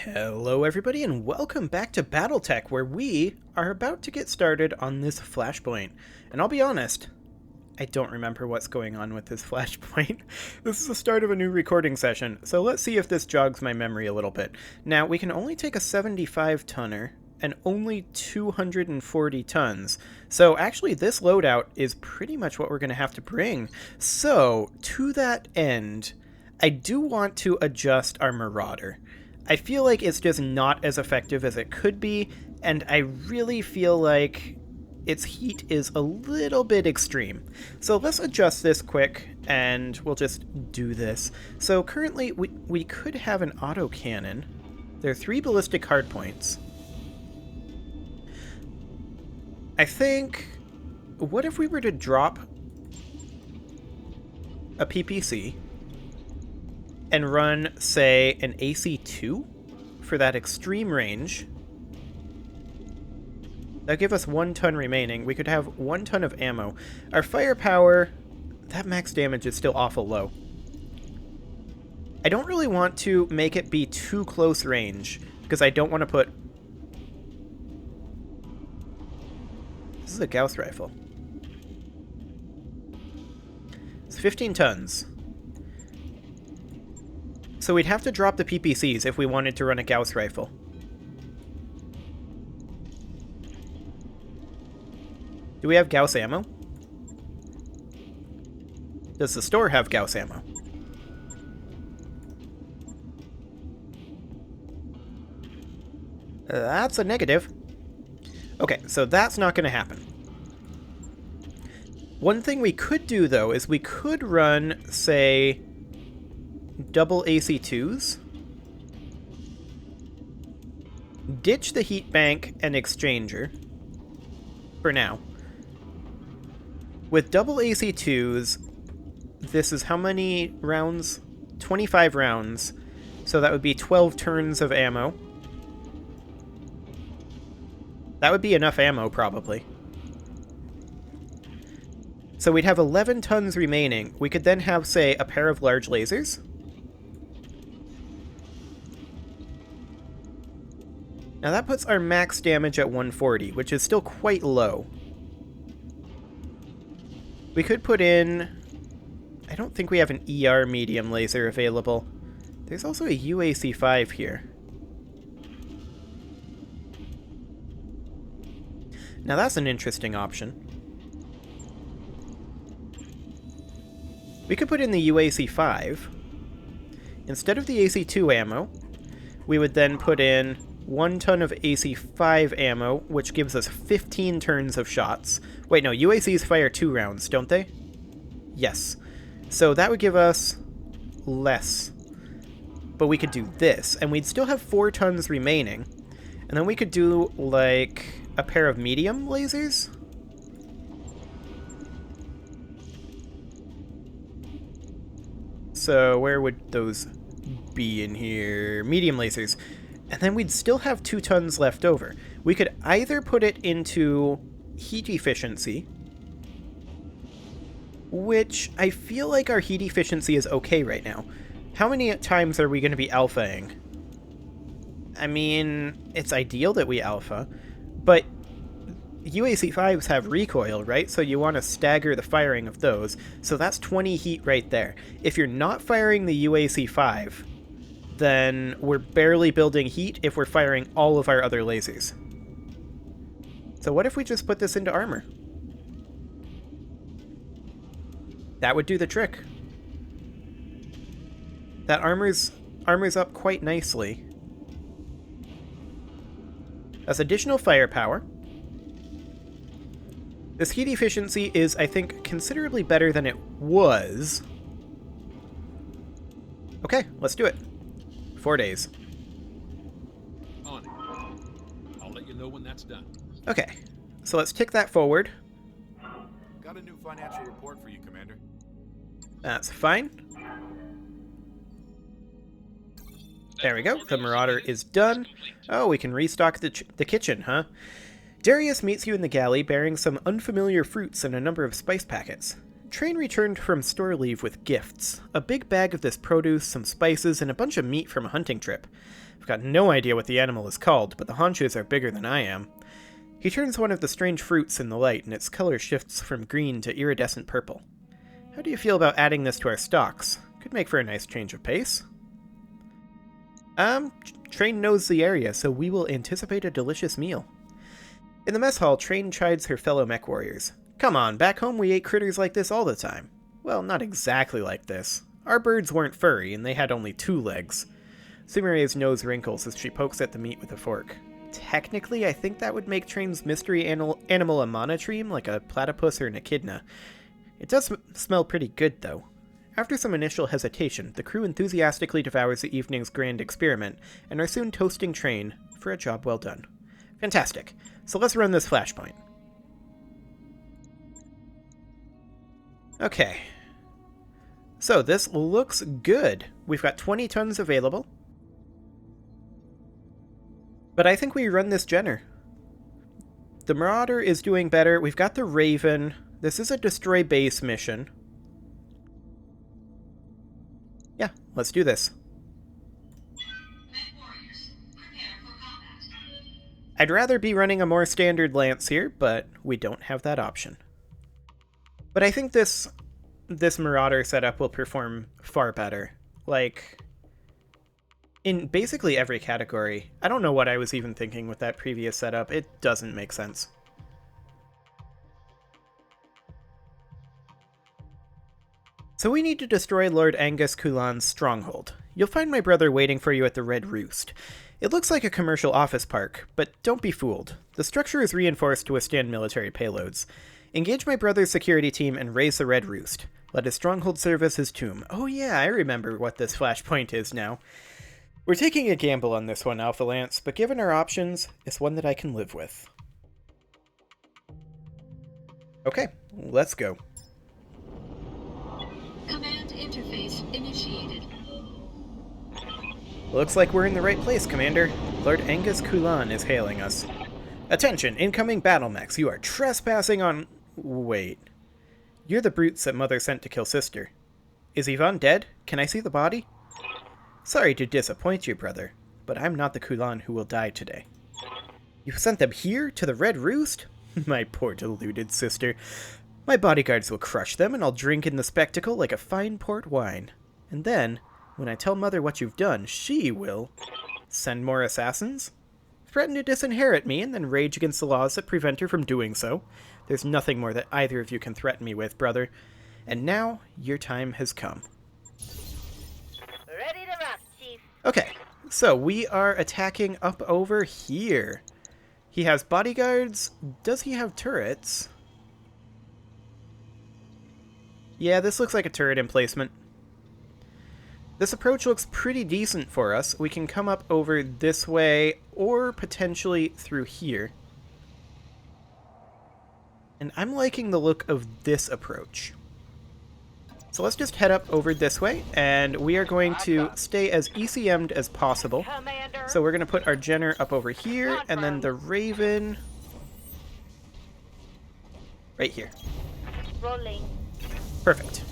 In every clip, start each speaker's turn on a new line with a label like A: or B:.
A: Hello everybody and welcome back to BattleTech, where we are about to get started on this flashpoint. And I'll be honest, I don't remember what's going on with this flashpoint. This is the start of a new recording session, so let's see if this jogs my memory a little bit. Now, we can only take a 75 tonner and only 240 tons. So actually this loadout is pretty much what we're going to have to bring. So to that end, I do want to adjust our Marauder. I feel like it's just not as effective as it could be, and I really feel like its heat is a little bit extreme. So let's adjust this quick, and we'll just do this. So currently, we could have an autocannon. There are 3 ballistic hardpoints. I think, what if we were to drop a PPC and run, say, an AC-2 for that extreme range? That'd give us 1 ton remaining. We could have 1 ton of ammo. Our firepower, that max damage is still awful low. I don't really want to make it be too close range, because I don't want to put... This is a Gauss rifle. It's 15 tons. So we'd have to drop the PPCs if we wanted to run a Gauss rifle. Do we have Gauss ammo? Does the store have Gauss ammo? That's a negative. Okay, so that's not going to happen. One thing we could do, though, is we could run, say, double AC2s, ditch the heat bank and exchanger for now. With double AC2s, this is how many rounds? 25 rounds, so that would be 12 turns of ammo. That would be enough ammo, probably. So we'd have 11 tons remaining. We could then have, say, a pair of large lasers. Now that puts our max damage at 140, which is still quite low. We could put in... I don't think we have an ER medium laser available. There's also a UAC-5 here. Now that's an interesting option. We could put in the UAC-5. Instead of the AC-2 ammo, we would then put in 1 ton of AC-5 ammo, which gives us 15 turns of shots. Wait, no, UACs fire 2 rounds, don't they? Yes. So that would give us less. But we could do this, and we'd still have 4 tons remaining. And then we could do, like, a pair of medium lasers? So where would those be in here? Medium lasers. And then we'd still have 2 tons left over. We could either put it into heat efficiency, which I feel like our heat efficiency is okay right now. How many times are we going to be alphaing? I mean, it's ideal that we alpha, but UAC-5s have recoil, right? So you want to stagger the firing of those. So that's 20 heat right there. If you're not firing the UAC-5, then we're barely building heat if we're firing all of our other lasers. So what if we just put this into armor? That would do the trick. That armor's up quite nicely. That's additional firepower. This heat efficiency is, I think, considerably better than it was. Okay, let's do it. 4 days.
B: On it. I'll let you know when that's done.
A: Okay, so let's tick that forward.
C: Got a new financial report for you, Commander.
A: That's fine. There we go. The Marauder is done. Oh, we can restock the kitchen, huh? Darius meets you in the galley bearing some unfamiliar fruits and a number of spice packets. Train returned from store leave with gifts. A big bag of this produce, some spices, and a bunch of meat from a hunting trip. I've got no idea what the animal is called, but the haunches are bigger than I am. He turns one of the strange fruits in the light, and its color shifts from green to iridescent purple. How do you feel about adding this to our stocks? Could make for a nice change of pace. Train knows the area, so we will anticipate a delicious meal. In the mess hall, Train chides her fellow mech warriors. Come on, back home we ate critters like this all the time. Well, not exactly like this. Our birds weren't furry, and they had only 2 legs. Sumire's nose wrinkles as she pokes at the meat with a fork. Technically, I think that would make Train's mystery animal a monotreme, like a platypus or an echidna. It does smell pretty good, though. After some initial hesitation, the crew enthusiastically devours the evening's grand experiment, and are soon toasting Train for a job well done. Fantastic. So let's run this flashpoint. Okay. So this looks good. We've got 20 tons available. But I think we run this Jenner. The Marauder is doing better. We've got the Raven. This is a destroy base mission. Yeah, let's do this. I'd rather be running a more standard lance here, but we don't have that option. But I think this Marauder setup will perform far better. Like, in basically every category. I don't know what I was even thinking with that previous setup. It doesn't make sense. So we need to destroy Lord Angus Kulan's stronghold. You'll find my brother waiting for you at the Red Roost. It looks like a commercial office park, but don't be fooled. The structure is reinforced to withstand military payloads. Engage my brother's security team and raise the Red Roost. Let his stronghold serve as his tomb. Oh yeah, I remember what this flashpoint is now. We're taking a gamble on this one, Alpha Lance, but given our options, it's one that I can live with. Okay, let's go.
D: Command interface initiated.
A: Looks like we're in the right place, Commander. Lord Angus Kulan is hailing us. Attention, incoming battle mechs. You are trespassing on... Wait. You're the brutes that Mother sent to kill Sister. Is Yvonne dead? Can I see the body? Sorry to disappoint you, brother, but I'm not the Kulan who will die today. You sent them here, to the Red Roost? My poor deluded sister. My bodyguards will crush them, and I'll drink in the spectacle like a fine port wine. And then, when I tell Mother what you've done, she will... send more assassins? Threaten to disinherit me, and then rage against the laws that prevent her from doing so. There's nothing more that either of you can threaten me with, brother. And now, your time has come.
E: Ready to rock, Chief.
A: Okay, so we are attacking up over here. He has bodyguards. Does he have turrets? Yeah, this looks like a turret emplacement. This approach looks pretty decent for us. We can come up over this way, or potentially through here. And I'm liking the look of this approach. So let's just head up over this way, and we are going to stay as ECM'd as possible.
E: Commander.
A: So we're going to put our Jenner up over here, and then the Raven right here.
E: Rolling.
A: Perfect.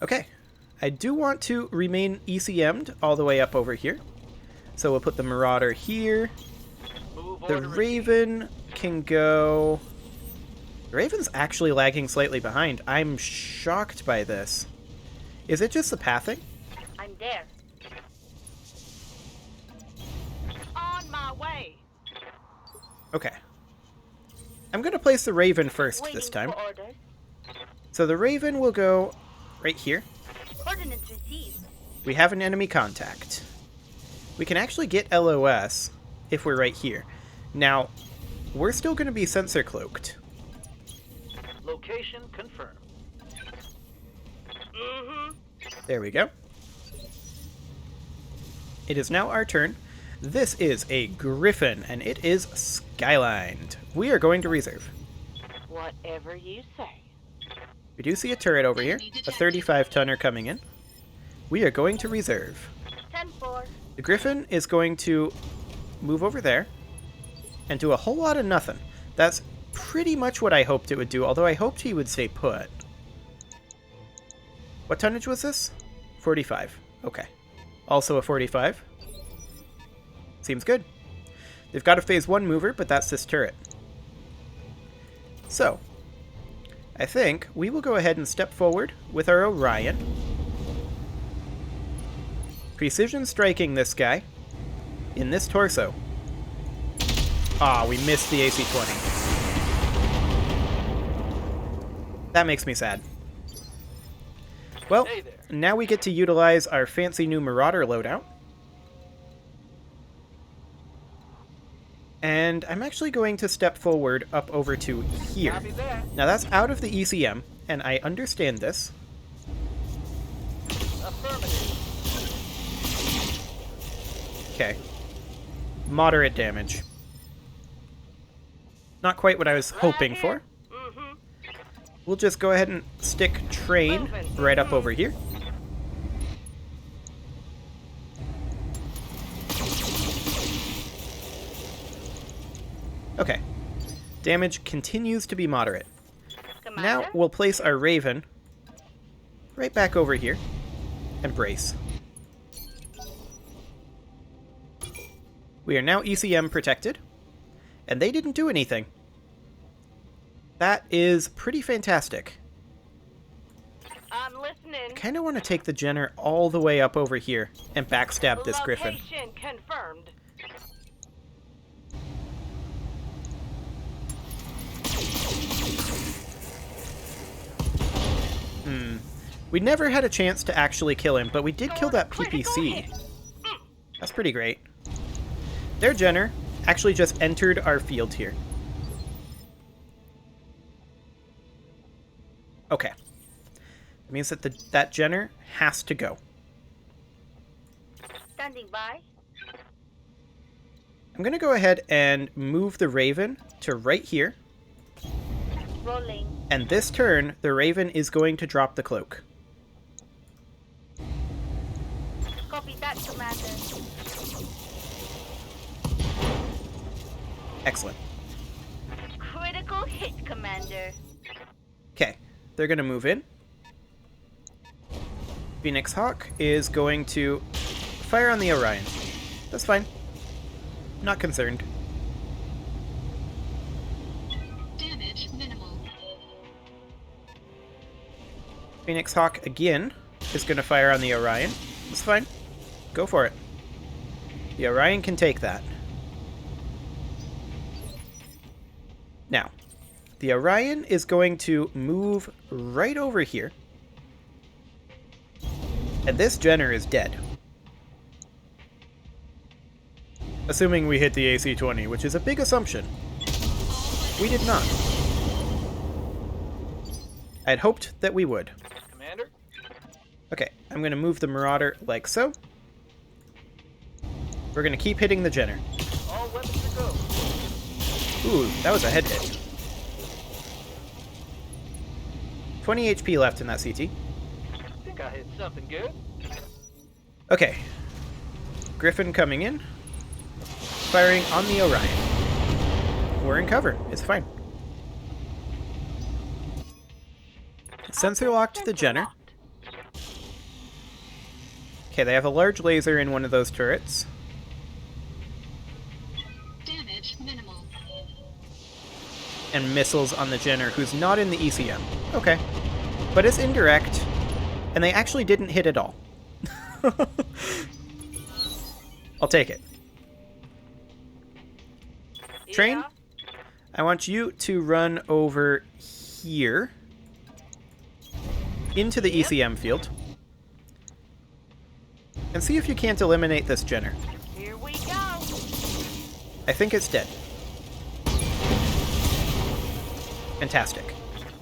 A: Okay, I do want to remain ECM'd all the way up over here. So we'll put the Marauder here. The Raven can go... The Raven's actually lagging slightly behind. I'm shocked by this. Is it just the pathing?
E: I'm there. On my way.
A: Okay. I'm going to place the Raven first
E: Waiting
A: this time.
E: for orders.
A: So the Raven will go right here.
E: Ordnance received.
A: We have an enemy contact. We can actually get LOS if we're right here. Now, we're still going to be sensor cloaked.
F: Location confirmed.
A: There we go. It is now our turn. This is a Griffin, and it is skylined. We are going to reserve.
E: Whatever you say.
A: We do see a turret over here, a 35-tonner coming in. We are going to reserve.
E: 10-4.
A: The Griffin is going to move over there and do a whole lot of nothing. That's pretty much what I hoped it would do, although I hoped he would stay put. What tonnage was this? 45. Okay. Also a 45. Seems good. They've got a phase 1 mover, but that's this turret. So, I think we will go ahead and step forward with our Orion. Precision striking this guy in this torso. Ah, we missed the AC-20. That makes me sad. Well,
F: Hey there.
A: now we get to utilize our fancy new Marauder loadout. And I'm actually going to step forward up over to here.
F: Copy that.
A: Now that's out of the ECM, and I understand this.
F: Affirmative.
A: Okay. Moderate damage. Not quite what I was hoping for.
E: Mm-hmm.
A: We'll just go ahead and stick train right up over here. Okay. Damage continues to be moderate.
E: Commander?
A: Now we'll place our Raven right back over here and brace. We are now ECM protected, and they didn't do anything. That is pretty fantastic.
E: I'm listening.
A: Kind of want to take the Jenner all the way up over here and backstab this Griffin.
E: Location confirmed.
A: We never had a chance to actually kill him, but we did kill that PPC. That's pretty great. Their Jenner actually just entered our field here. Okay. That means that that Jenner has to go.
E: Standing by.
A: I'm going to go ahead and move the Raven to right here.
E: Rolling.
A: And this turn, the Raven is going to drop the cloak.
E: Copy that, Commander.
A: Excellent.
E: Critical hit, Commander.
A: Okay, they're going to move in. Phoenix Hawk is going to fire on the Orion. That's fine. Not concerned.
D: Damage minimal.
A: Phoenix Hawk again is going to fire on the Orion. That's fine. Go for it. The Orion can take that. Now, the Orion is going to move right over here. And this Jenner is dead. Assuming we hit the AC-20, which is a big assumption. We did not. I'd hoped that we would.
F: Commander?
A: Okay, I'm going to move the Marauder like so. We're going to keep hitting the Jenner.
F: All weapons to go.
A: Ooh, that was a head hit. 20 HP left in that CT.
F: Think I hit something good.
A: Okay. Griffin coming in. Firing on the Orion. We're in cover. It's fine. Sensor locked the Jenner. Okay, they have a large laser in one of those turrets.
D: Damage minimal.
A: And missiles on the Jenner, who's not in the ECM. Okay. But it's indirect, and they actually didn't hit at all. I'll take it. Train,
E: Yeah.
A: I want you to run over here into the ECM field and see if you can't eliminate this Jenner.
E: Here we go.
A: I think it's dead. Fantastic.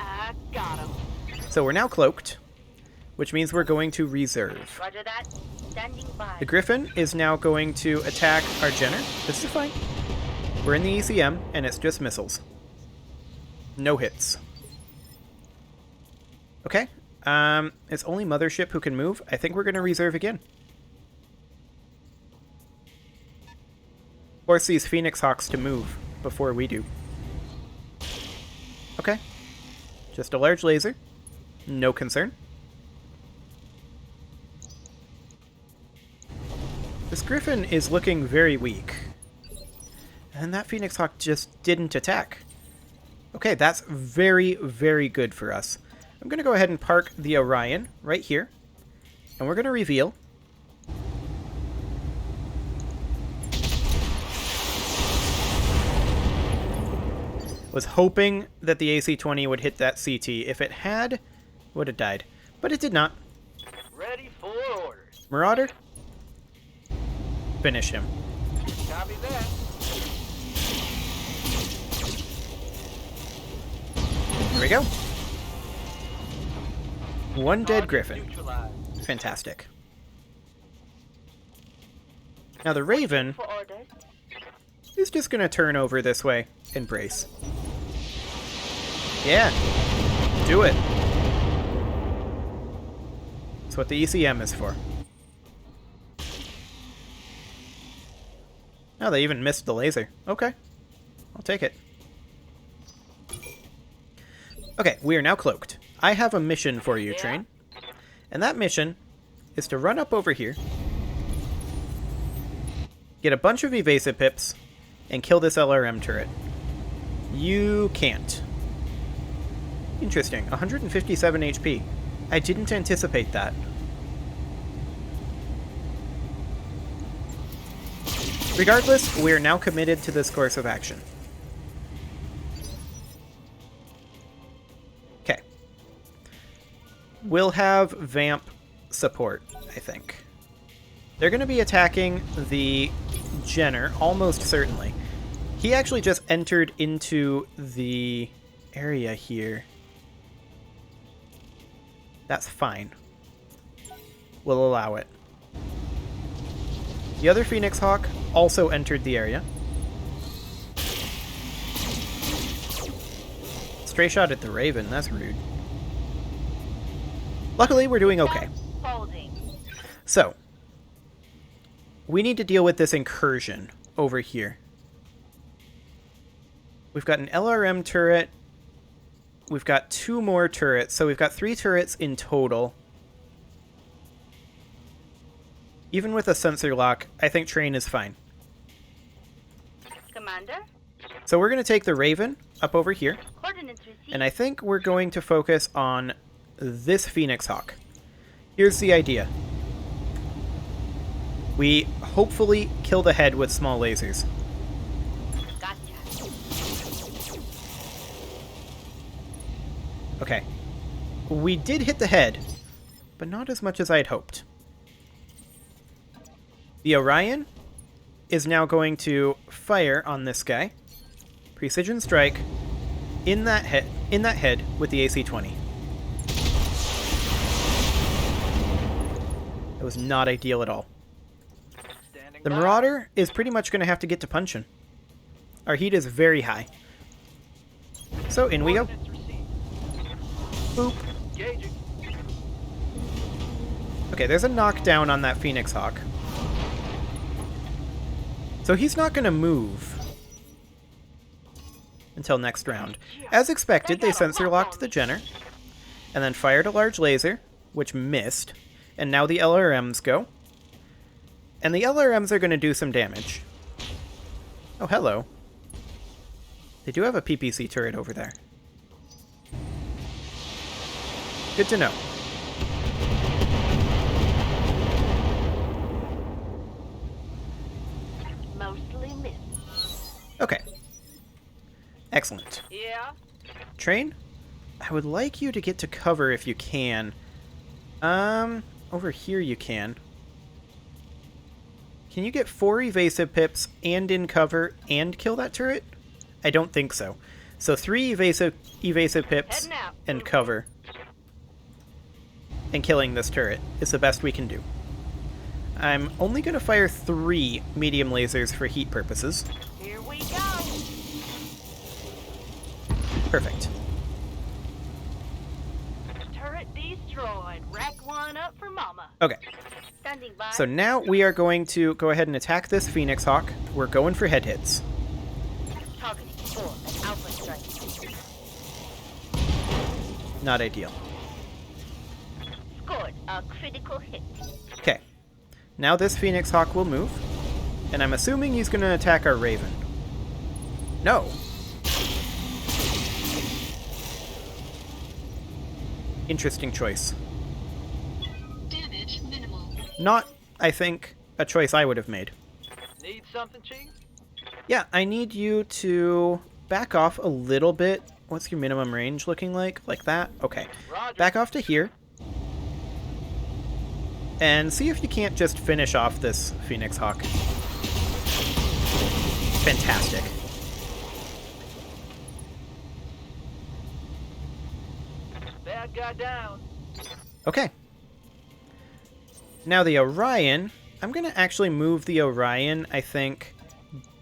E: I got him.
A: So we're now cloaked, which means we're going to reserve.
E: Roger that. Standing by.
A: The Griffin is now going to attack our Jenner. This is fine. We're in the ECM, and it's just missiles. No hits. Okay. It's only Mothership who can move. I think we're going to reserve again. Force these Phoenix Hawks to move before we do. Okay. Just a large laser. No concern. This Griffin is looking very weak. And that Phoenix Hawk just didn't attack. Okay, that's very, very good for us. I'm going to go ahead and park the Orion right here. And we're going to reveal. Was hoping that the AC-20 would hit that CT. If it had, would have died. But it did not.
F: Ready for orders.
A: Marauder. Finish him.
F: Copy that.
A: There we go. One dead
F: Target
A: Griffin.
F: neutralized.
A: Fantastic. Now the Raven
E: For orders.
A: is just going to turn over this way and brace. Yeah. Do it. That's what the ECM is for. Oh, they even missed the laser. Okay. I'll take it. Okay, we are now cloaked. I have a mission for you, Train. And that mission is to run up over here, get a bunch of evasive pips, and kill this LRM turret. You can't. Interesting. 157 HP. I didn't anticipate that. Regardless, we are now committed to this course of action. Okay. We'll have Vamp support, I think. They're going to be attacking the Jenner, almost certainly. He actually just entered into the area here. That's fine. We'll allow it. The other Phoenix Hawk also entered the area. Stray shot at the Raven, that's rude. Luckily, we're doing okay.
E: Folding.
A: So, we need to deal with this incursion over here. We've got an LRM turret. We've got 2 more turrets, so we've got 3 turrets in total. Even with a sensor lock, I think Train is fine.
E: Commander.
A: So we're going to take the Raven up over here,
E: Coordinates received.
A: and I think we're going to focus on this Phoenix Hawk. Here's the idea. We hopefully kill the head with small lasers.
E: Gotcha.
A: Okay. We did hit the head, but not as much as I'd hoped. The Orion is now going to fire on this guy. Precision strike in that head with the AC-20. It was not ideal at all.
F: Standing
A: The
F: by.
A: Marauder is pretty much going to have to get to punching. Our heat is very high. So in we go.
F: Coordinates received.
A: Boop.
F: Engaging.
A: Okay, there's a knockdown on that Phoenix Hawk. So he's not going to move until next round. As expected, they sensor locked the Jenner, and then fired a large laser, which missed, and now the LRMs go. And the LRMs are going to do some damage. Oh, hello. They do have a PPC turret over there. Good to know.
E: Mostly missed.
A: Okay. Excellent.
E: Yeah.
A: Train, I would like you to get to cover if you can. Over here you can. Can you get 4 evasive pips and in cover and kill that turret? I don't think so. So 3 evasive pips
E: Heading out.
A: and cover. And killing this turret is the best we can do. I'm only going to fire 3 medium lasers for heat purposes.
E: Here we go.
A: Perfect.
E: Turret destroyed. Rack one up for mama.
A: Okay.
E: Standing by.
A: So now we are going to go ahead and attack this Phoenix Hawk. We're going for head hits.
E: Targeting for an alpha strike.
A: Not ideal.
E: Scored a critical hit.
A: Okay. Now this Phoenix Hawk will move. And I'm assuming he's going to attack our Raven. No. Interesting choice.
D: Damage minimal.
A: Not, I think, a choice I would have made.
F: Need something, Chief?
A: Yeah, I need you to back off a little bit. What's your minimum range looking like? Like that? Okay.
F: Roger.
A: Back off to here. And see if you can't just finish off this Phoenix Hawk. Fantastic.
F: Bad guy down.
A: Okay. Now the Orion, I'm going to actually move the Orion, I think,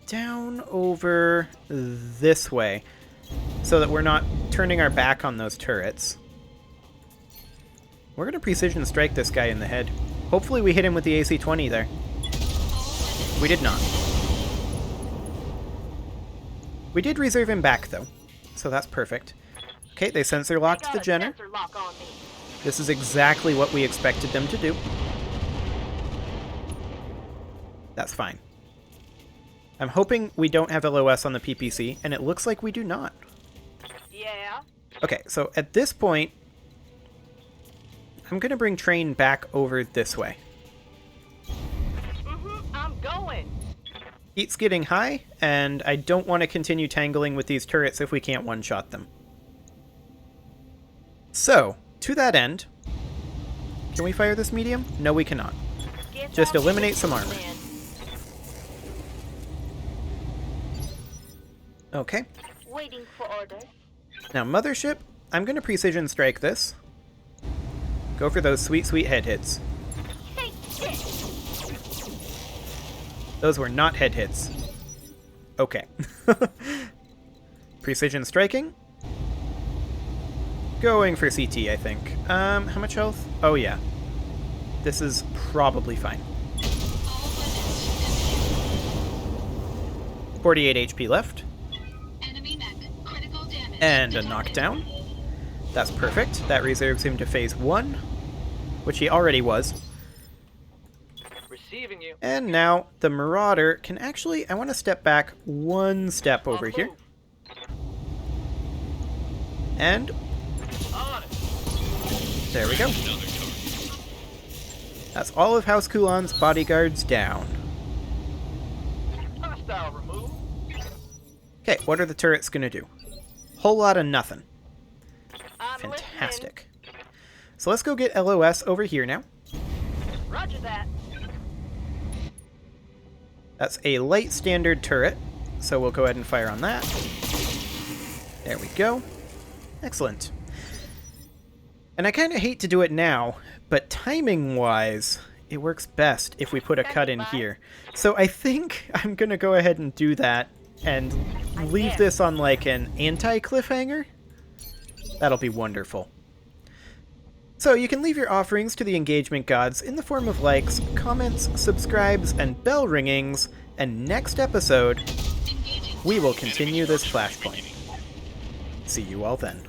A: down over this way so that we're not turning our back on those turrets. We're going to precision strike this guy in the head. Hopefully we hit him with the AC-20 there. We did not. We did reserve him back, though, so that's perfect. Okay, they sensor locked the Jenner.
E: Sensor lock on me.
A: This is exactly what we expected them to do. That's fine. I'm hoping we don't have LOS on the PPC, and it looks like we do not.
E: Yeah.
A: Okay, so at this point, I'm going to bring Train back over this way.
E: I'm going.
A: Heat's getting high, and I don't want to continue tangling with these turrets if we can't one-shot them. So, to that end, can we fire this medium? No, we cannot.
E: Get
A: Just
E: off
A: eliminate
E: the
A: some armor.
E: man.
A: Okay.
E: Waiting for orders.
A: Now, Mothership, I'm going to precision strike this. Go for those sweet, sweet head hits.
E: Take this.
A: Those were not head hits. Okay. Precision striking. Going for CT, I think. How much health? Oh, yeah. This is probably fine. 48 HP left.
D: Enemy mech. Critical damage.
A: And a
D: detected.
A: knockdown. That's perfect. That reserves him to phase 1, which he already was.
F: Receiving you.
A: And now the Marauder can actually... I want to step back one step over
F: On
A: here.
F: move.
A: And
F: On it.
A: there we go.
B: Another target.
A: That's all of House Kulan's bodyguards down.
F: Hostile removed.
A: Okay, what are the turrets going to do? Whole lot of nothing.
E: I'm
A: Fantastic. So let's go get LOS over here now.
E: listening. Roger that.
A: That's a light standard turret, so we'll go ahead and fire on that. There we go. Excellent. And I kind of hate to do it now, but timing-wise, it works best if we put a cut in here. So I think I'm going to go ahead and do that and leave this on like an anti-cliffhanger. That'll be wonderful. So you can leave your offerings to the engagement gods in the form of likes, comments, subscribes, and bell ringings, and next episode,
D: Engaging.
A: we will continue this flashpoint. See you all then.